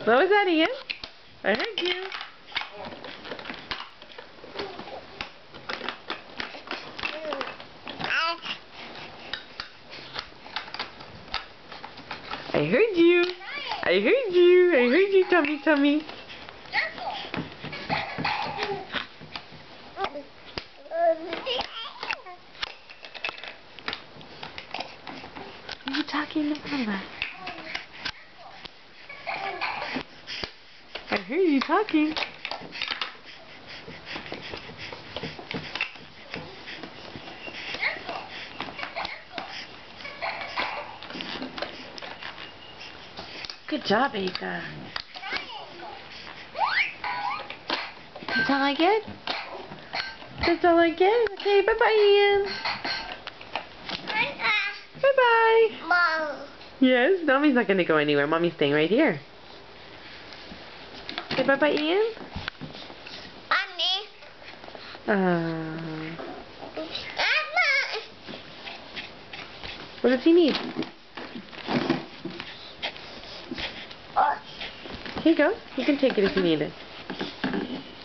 What was that, Ian? I heard you. I heard you. I heard you. I heard you, tummy, tummy. Are you talking to Mama? I heard you talking. Good job, Aka. That's all I get? That's all I get? Okay, bye-bye, Ian. Bye-bye. Mom. Yes, Mommy's not going to go anywhere. Mommy's staying right here. Say bye-bye, Ian. Mommy. What does he need? Here you go. You can take it if you need it.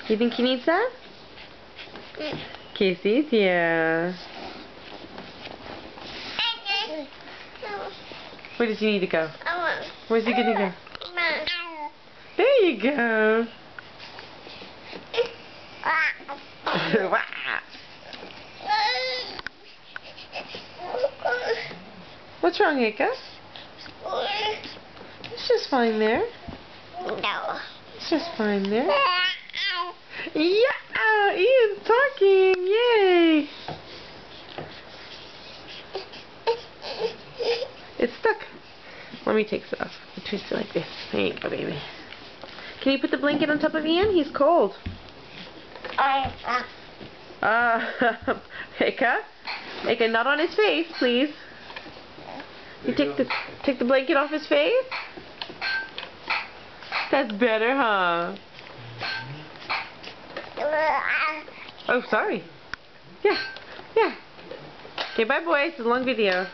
You think he needs that? Kisses, yeah. Where does he need to go? Where's he gonna go? There you go. What's wrong, Aka? It's just fine there. No. It's just fine there. Yeah! Ian's talking! Yay! It's stuck. Let me take it off. Twist it like this. There you go, baby. Can you put the blanket on top of Ian? He's cold. Aka? Aka, not on his face, please. You take the blanket off his face? That's better, huh? Oh, sorry. Yeah. Okay, bye, boys. It's a long video.